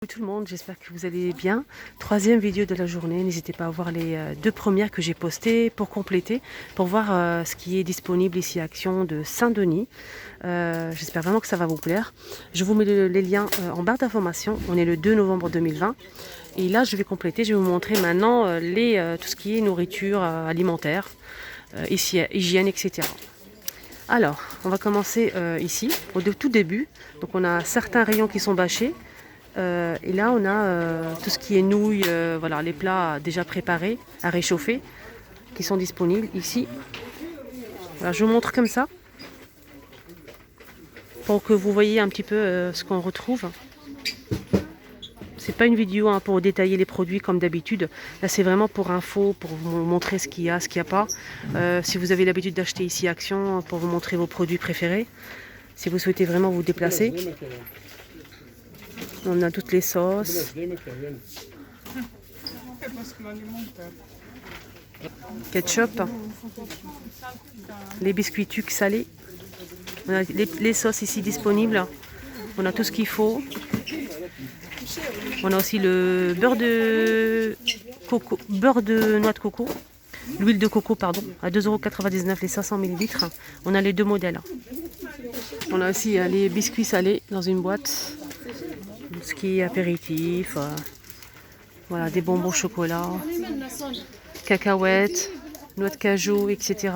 Bonjour tout le monde, j'espère que vous allez bien. Troisième vidéo de la journée, n'hésitez pas à voir les deux premières que j'ai postées pour compléter, pour voir ce qui est disponible ici à Action de Saint-Denis. J'espère vraiment que ça va vous plaire. Je vous mets les liens en barre d'information. On est le 2 novembre 2020 et là je vais compléter, je vais vous montrer maintenant tout ce qui est nourriture alimentaire, hygiène, etc. Alors, on va commencer ici, au tout début. Donc on a certains rayons qui sont bâchés. Et là, on a tout ce qui est nouilles, voilà, les plats déjà préparés à réchauffer qui sont disponibles ici. Voilà, je vous montre comme ça pour que vous voyez un petit peu ce qu'on retrouve. C'est pas une vidéo pour détailler les produits comme d'habitude. Là, c'est vraiment pour info, pour vous montrer ce qu'il y a, ce qu'il n'y a pas. Si vous avez l'habitude d'acheter ici Action, pour vous montrer vos produits préférés. Si vous souhaitez vraiment vous déplacer. On a toutes les sauces. Ketchup. Les biscuits tucs salés. On a les sauces ici disponibles. On a tout ce qu'il faut. On a aussi le beurre de coco, beurre de noix de coco. L'huile de coco, pardon, à 2,99 € les 500 ml. On a les deux modèles. On a aussi les biscuits salés dans une boîte. Ce qui est apéritif, voilà, des bonbons au chocolat, cacahuètes, noix de cajou, etc.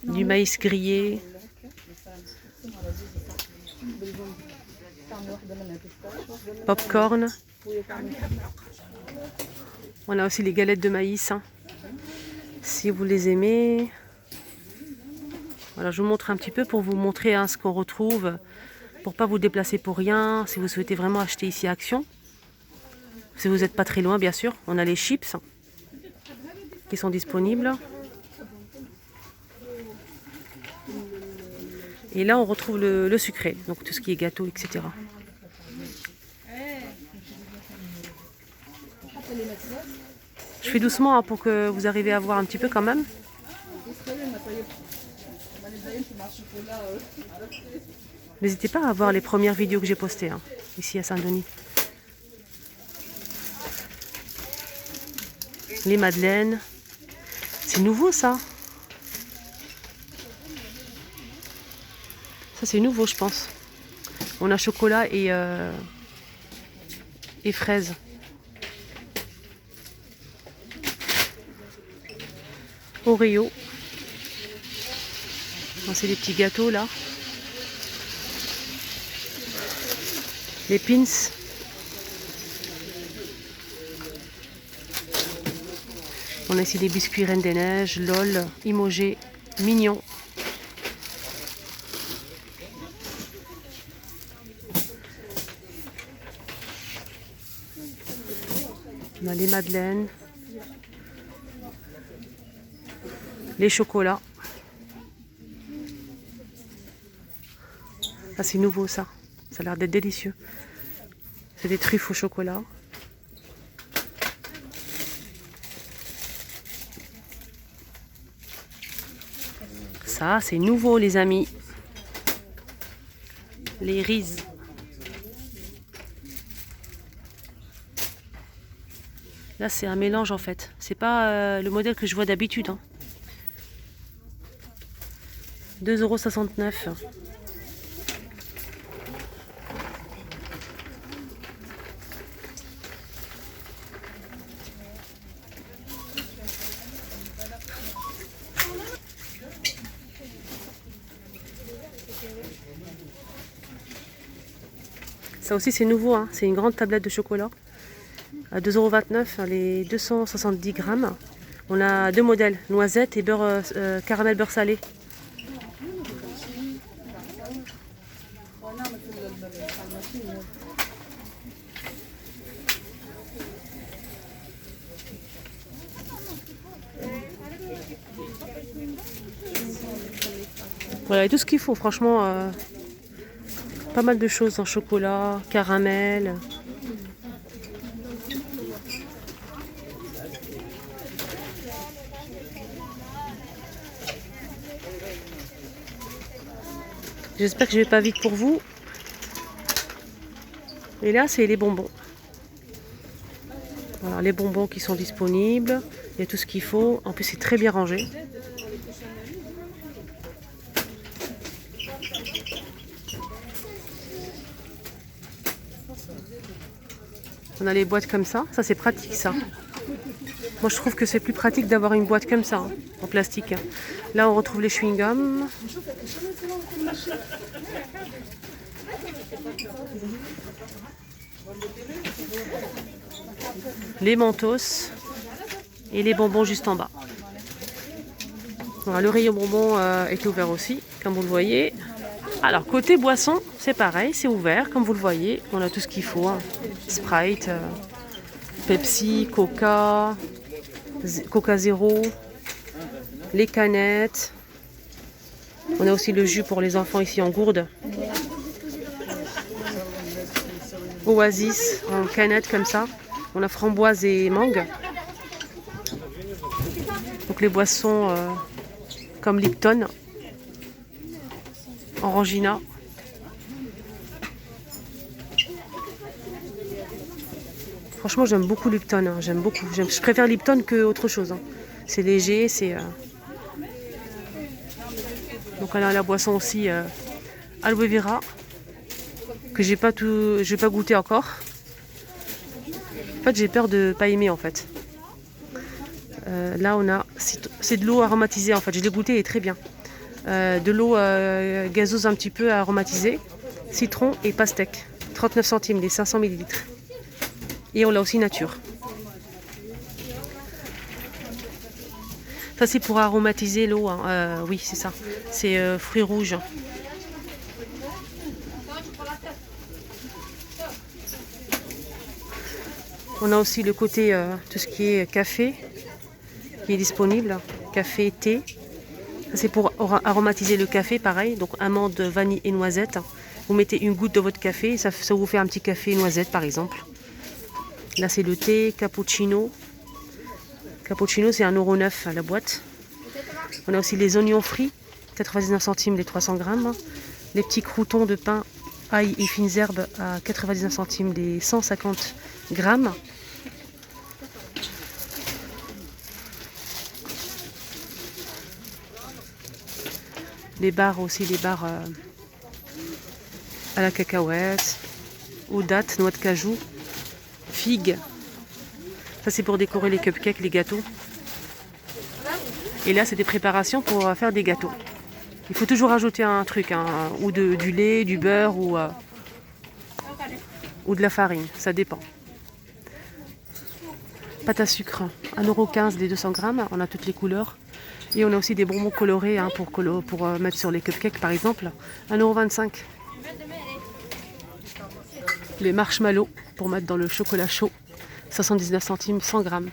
Du maïs grillé. Popcorn. On a aussi les galettes de maïs, si vous les aimez. Voilà, je vous montre un petit peu pour vous montrer ce qu'on retrouve. Pour pas vous déplacer pour rien, si vous souhaitez vraiment acheter ici Action. Si vous n'êtes pas très loin, bien sûr. On a les chips qui sont disponibles. Et là, on retrouve le sucré, donc tout ce qui est gâteau, etc. Je fais doucement pour que vous arriviez à voir un petit peu quand même. N'hésitez pas à voir les premières vidéos que j'ai postées ici à Saint-Denis. Les madeleines. C'est nouveau ça. Ça c'est nouveau je pense. On a chocolat et fraises. Oreo. C'est des petits gâteaux là. Les pins. On a ici des biscuits Reine des Neiges, LOL, Imogé, Mignon. On a les madeleines. Les chocolats. Ah, c'est nouveau ça. Ça a l'air d'être délicieux. C'est des truffes au chocolat. Ça, c'est nouveau les amis. Les Reese. Là, c'est un mélange en fait. C'est pas le modèle que je vois d'habitude. 2,69 €. Ça aussi c'est nouveau, c'est une grande tablette de chocolat à 2,29 € les 270 grammes. On a deux modèles, noisette et beurre caramel beurre salé. Voilà, et tout ce qu'il faut, franchement, pas mal de choses en chocolat, caramel. J'espère que je vais pas vite pour vous. Et là, c'est les bonbons. Voilà, les bonbons qui sont disponibles. Il y a tout ce qu'il faut. En plus, c'est très bien rangé. On a les boîtes comme ça. Ça, c'est pratique, ça. Moi, je trouve que c'est plus pratique d'avoir une boîte comme ça, hein, en plastique. Là, on retrouve les chewing-gums. Les mentos. Et les bonbons juste en bas. Voilà, le rayon bonbons est ouvert aussi, comme vous le voyez. Alors, côté boisson, c'est pareil, c'est ouvert, comme vous le voyez. On a tout ce qu'il faut, hein. Sprite, Pepsi, Coca, Coca Zéro, les canettes. On a aussi le jus pour les enfants ici en gourde. Oasis en canette comme ça. On a framboise et mangue. Donc les boissons comme Lipton, Orangina. Franchement, j'aime beaucoup Lipton. Hein. J'aime beaucoup. Je préfère Lipton que autre chose. Hein. C'est léger, c'est. Donc on a la boisson aussi aloe vera que j'ai pas goûté encore. En fait, j'ai peur de pas aimer en fait. Là, on a c'est de l'eau aromatisée en fait. Je l'ai goûté, elle est très bien. De l'eau gazeuse un petit peu aromatisée, citron et pastèque. 39 centimes les 500 ml. Et on l'a aussi nature. Ça c'est pour aromatiser l'eau. Hein. Oui, c'est ça. C'est fruits rouges. On a aussi le côté tout ce qui est café qui est disponible. Café, thé. C'est pour aromatiser le café, pareil. Donc amande, vanille et noisette. Vous mettez une goutte de votre café, ça vous fait un petit café noisette par exemple. Là c'est le thé, cappuccino. Cappuccino c'est 1,09 € à la boîte. On a aussi les oignons frits, 99 centimes les 300 grammes. Les petits croûtons de pain, ail et fines herbes à 99 centimes les 150 grammes. Les barres aussi, les barres à la cacahuète, aux dattes, noix de cajou, figues. Ça c'est pour décorer les cupcakes, les gâteaux. Et là c'est des préparations pour faire des gâteaux. Il faut toujours ajouter un truc, hein, ou du lait, du beurre ou de la farine, ça dépend. Pâte à sucre, 1,15 € les 200 grammes, on a toutes les couleurs. Et on a aussi des bonbons colorés hein, pour mettre sur les cupcakes par exemple, 1,25 €. Les marshmallows pour mettre dans le chocolat chaud, 79 centimes 100 grammes.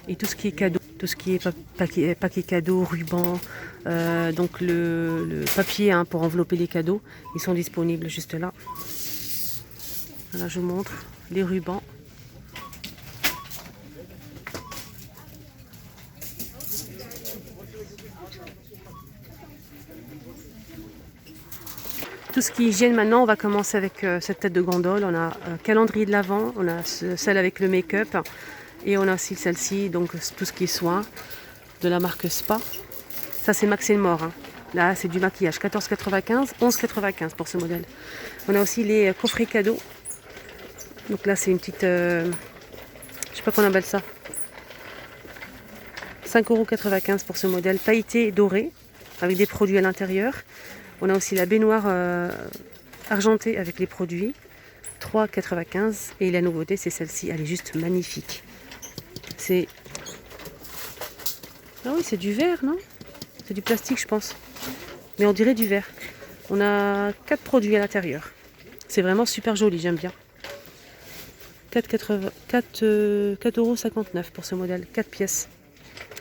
Et tout ce qui est cadeau, tout ce qui est paquet cadeau, ruban, donc le papier hein, pour envelopper les cadeaux, ils sont disponibles juste là. Voilà, je vous montre les rubans. Tout ce qui est hygiène maintenant, on va commencer avec cette tête de gondole. On a calendrier de l'Avent, on a celle avec le make-up et on a aussi celle-ci, donc tout ce qui est soin de la marque Spa. Ça c'est Max & More. Hein. Là c'est du maquillage, 14,95 €, 11,95 € pour ce modèle. On a aussi les coffrets cadeaux. Donc là c'est une petite, je sais pas qu'on appelle ça. 5,95 € pour ce modèle pailleté doré avec des produits à l'intérieur. On a aussi la baignoire argentée avec les produits, 3,95 €. Et la nouveauté, c'est celle-ci. Elle est juste magnifique. C'est... Ah oui, c'est du verre, non? C'est du plastique, je pense. Mais on dirait du verre. On a 4 produits à l'intérieur. C'est vraiment super joli, j'aime bien. 4,59 € pour ce modèle, 4 pièces.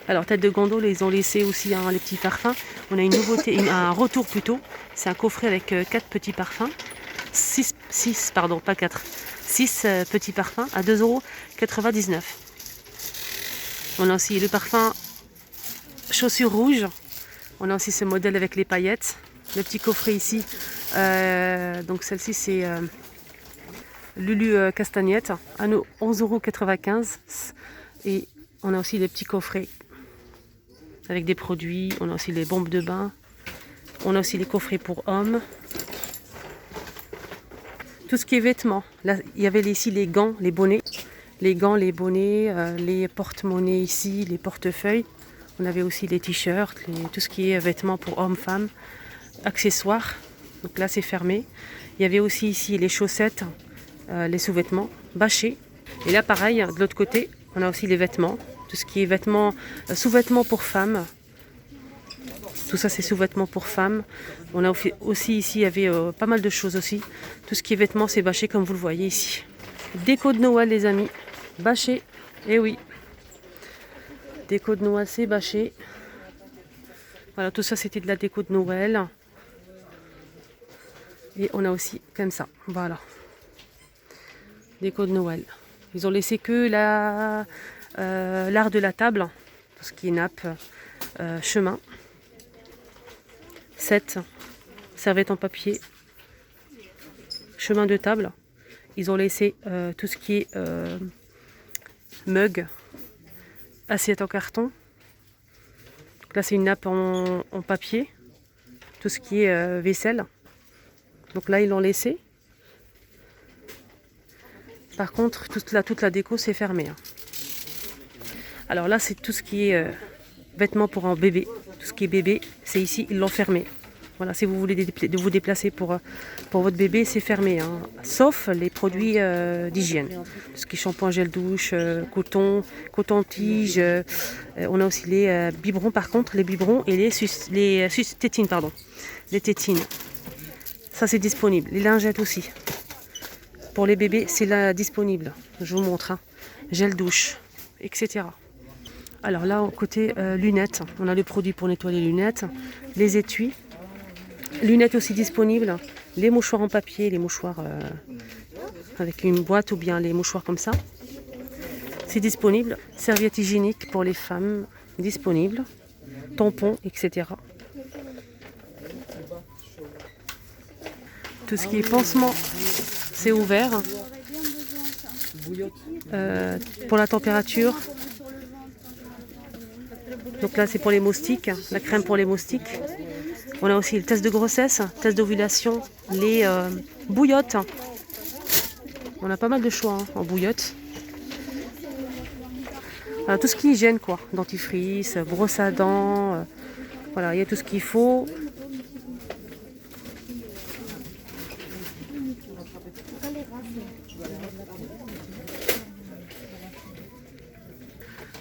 Alors, tête de gondole, ils ont laissé aussi hein, les petits parfums. On a une nouveauté, un retour plutôt. C'est un coffret avec 4 petits parfums. 6 petits parfums à 2,99 €. On a aussi le parfum chaussures rouges. On a aussi ce modèle avec les paillettes. Le petit coffret ici Donc celle-ci c'est Lulu Castagnette à 11,95 €. Et on a aussi des petits coffrets avec des produits. On a aussi les bombes de bain. On a aussi les coffrets pour hommes. Tout ce qui est vêtements. Là, il y avait ici les gants, les bonnets. Les gants, les bonnets, les porte-monnaies ici, les portefeuilles. On avait aussi les t-shirts, tout ce qui est vêtements pour hommes, femmes, accessoires. Donc là, c'est fermé. Il y avait aussi ici les chaussettes, les sous-vêtements, bâchés. Et là, pareil, de l'autre côté, on a aussi les vêtements. Tout ce qui est vêtements, sous-vêtements pour femmes. Tout ça, c'est sous-vêtements pour femmes. On a aussi ici, il y avait pas mal de choses aussi. Tout ce qui est vêtements, c'est bâché comme vous le voyez ici. Déco de Noël, les amis. Bâché. Eh oui. Déco de Noël, c'est bâché. Voilà, tout ça, c'était de la déco de Noël. Et on a aussi comme ça. Voilà. Déco de Noël. Ils ont laissé que l'art de la table. Tout ce qui est nappe, chemin. 7 serviettes en papier, chemin de table. Ils ont laissé tout ce qui est mug, assiette en carton. Donc là c'est une nappe en papier, tout ce qui est vaisselle. Donc là ils l'ont laissé. Par contre toute la déco c'est fermé. Alors là c'est tout ce qui est vêtements pour un bébé. Tout ce qui est bébé, c'est ici, ils l'ont fermé. Voilà, si vous voulez vous déplacer pour votre bébé, c'est fermé. Hein. Sauf les produits d'hygiène. Tout ce qui est shampoing, gel douche, coton-tige. On a aussi les biberons, par contre, les biberons et les tétines, pardon. Les tétines. Ça, c'est disponible. Les lingettes aussi. Pour les bébés, c'est là disponible. Je vous montre. Hein. Gel douche, etc. Alors là, côté lunettes, on a le produit pour nettoyer les lunettes, les étuis, lunettes aussi disponibles, les mouchoirs en papier, les mouchoirs avec une boîte ou bien les mouchoirs comme ça. C'est disponible. Serviettes hygiéniques pour les femmes, disponibles. Tampons, etc. Tout ce qui est pansement, c'est ouvert. Pour la température. Donc là c'est pour les moustiques, la crème pour les moustiques. On a aussi le test de grossesse, test d'ovulation, les bouillottes. On a pas mal de choix hein, en bouillotte. Voilà, tout ce qui est hygiène quoi, dentifrice, brosse à dents, voilà, il y a tout ce qu'il faut.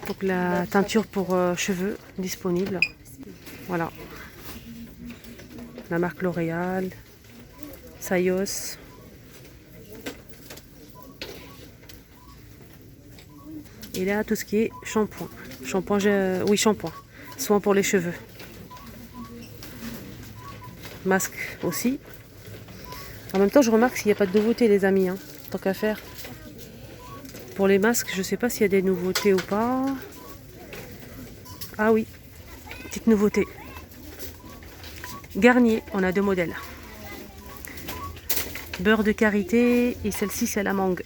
Donc la teinture pour cheveux disponible. Voilà. La marque L'Oréal, Sayos. Et là tout ce qui est shampoing. Shampoing. Soin pour les cheveux. Masque aussi. En même temps je remarque s'il n'y a pas de nouveauté les amis. Hein, tant qu'à faire. Pour les masques, je ne sais pas s'il y a des nouveautés ou pas. Ah oui, petite nouveauté. Garnier, on a 2 modèles. Beurre de karité et celle-ci c'est à la mangue.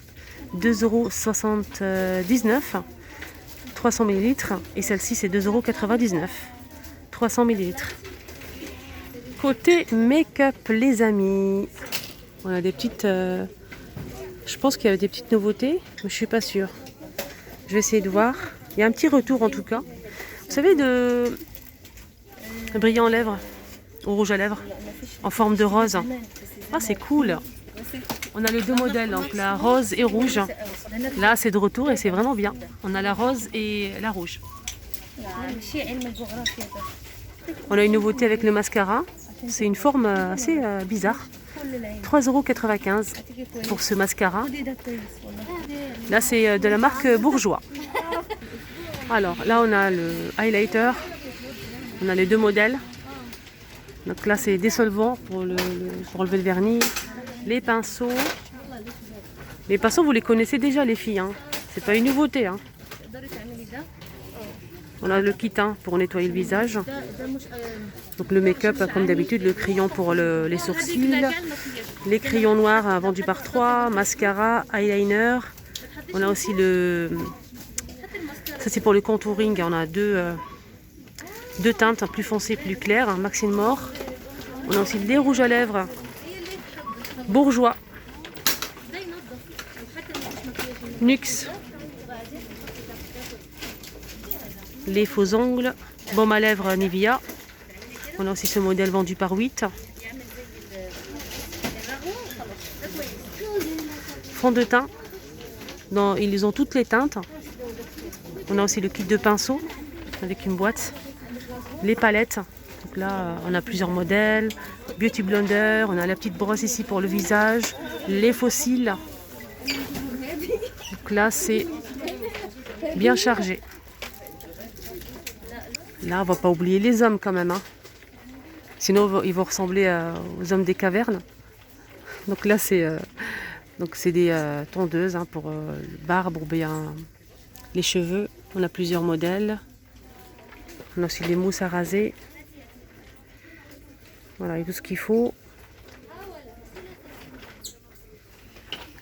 2,79 €, 300 ml. Et celle-ci c'est 2,99 €, 300 ml. Côté make-up les amis, on a des petites... Je pense qu'il y avait des petites nouveautés, mais je ne suis pas sûre. Je vais essayer de voir. Il y a un petit retour en tout cas. Vous savez, de brillant en lèvres, au rouge à lèvres, en forme de rose. Ah, c'est cool. On a les 2 modèles, donc la rose et rouge. Là, c'est de retour et c'est vraiment bien. On a la rose et la rouge. On a une nouveauté avec le mascara. C'est une forme assez bizarre. 3,95 € pour ce mascara. Là, c'est de la marque Bourjois. Alors, là, on a le highlighter. On a les 2 modèles. Donc là, c'est des solvants pour enlever le vernis. Les pinceaux. Les pinceaux, vous les connaissez déjà, les filles. Hein. C'est pas une nouveauté. Hein. On a le kit hein, pour nettoyer le visage. Donc le make-up comme d'habitude, le crayon pour les sourcils, les crayons noirs hein, vendus par 3, mascara, eyeliner. On a aussi ça c'est pour le contouring, on a deux teintes, plus foncées, plus claires, Maxine Mort. On a aussi les rouges à lèvres Bourjois, Nuxe, les faux ongles, baume à lèvres Nivea. On a aussi ce modèle vendu par 8. Fond de teint, ils ont toutes les teintes. On a aussi le kit de pinceau avec une boîte. Les palettes, donc là on a plusieurs modèles. Beauty Blender, on a la petite brosse ici pour le visage. Les fossiles. Donc là c'est bien chargé. Là on va pas oublier les hommes quand même. Hein. Sinon ils vont ressembler aux hommes des cavernes. Donc là c'est des tondeuses hein, pour barbe ou bien les cheveux. On a plusieurs modèles. On a aussi les mousses à raser. Voilà, et tout ce qu'il faut.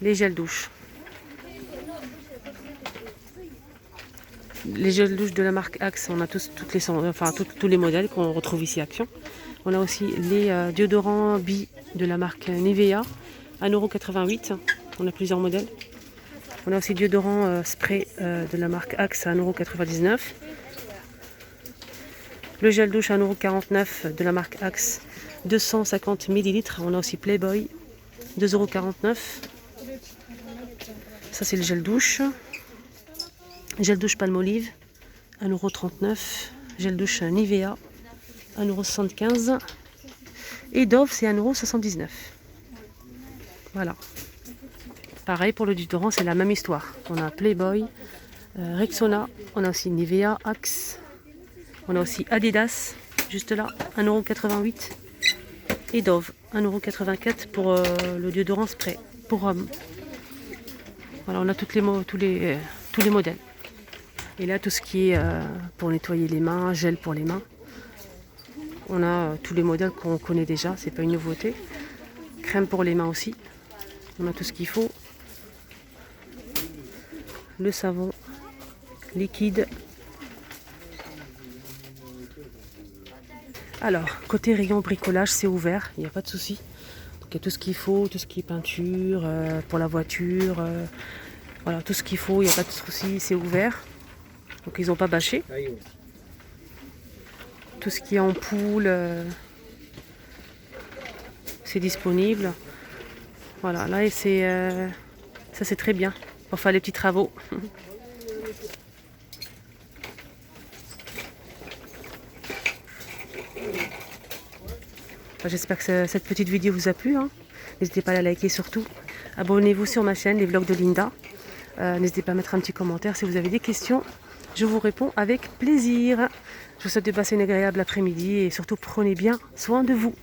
Les gels douche. Les gels douche de la marque Axe, on a tous les modèles qu'on retrouve ici à Action. On a aussi les déodorants Bi de la marque Nivea, 1,88 €. On a plusieurs modèles. On a aussi déodorant spray de la marque Axe à 1,99 €. Le gel douche à 1,49 € de la marque Axe, 250 ml. On a aussi Playboy, 2,49 €. Ça c'est le gel douche. Gel douche Palmolive, 1,39 €. Gel douche Nivea, 1,75 €. Et Dove, c'est 1,79 €. Voilà. Pareil pour le déodorant, c'est la même histoire. On a Playboy, Rexona, on a aussi Nivea, Axe. On a aussi Adidas, juste là, 1,88 €. Et Dove, 1,84 € pour le déodorant spray, pour homme. Voilà, on a tous les modèles. Et là, tout ce qui est pour nettoyer les mains, gel pour les mains. On a tous les modèles qu'on connaît déjà, c'est pas une nouveauté. Crème pour les mains aussi. On a tout ce qu'il faut. Le savon liquide. Alors, côté rayon bricolage, c'est ouvert, il n'y a pas de souci. Donc, il y a tout ce qu'il faut, tout ce qui est peinture, pour la voiture. Voilà, tout ce qu'il faut, il n'y a pas de souci, c'est ouvert. Donc, ils n'ont pas bâché. Tout ce qui est ampoule, c'est disponible. Voilà, là, et ça c'est très bien pour faire les petits travaux. J'espère que cette petite vidéo vous a plu. Hein. N'hésitez pas à la liker surtout. Abonnez-vous sur ma chaîne, les vlogs de Linda. N'hésitez pas à mettre un petit commentaire si vous avez des questions. Je vous réponds avec plaisir. Je vous souhaite de passer une agréable après-midi et surtout prenez bien soin de vous.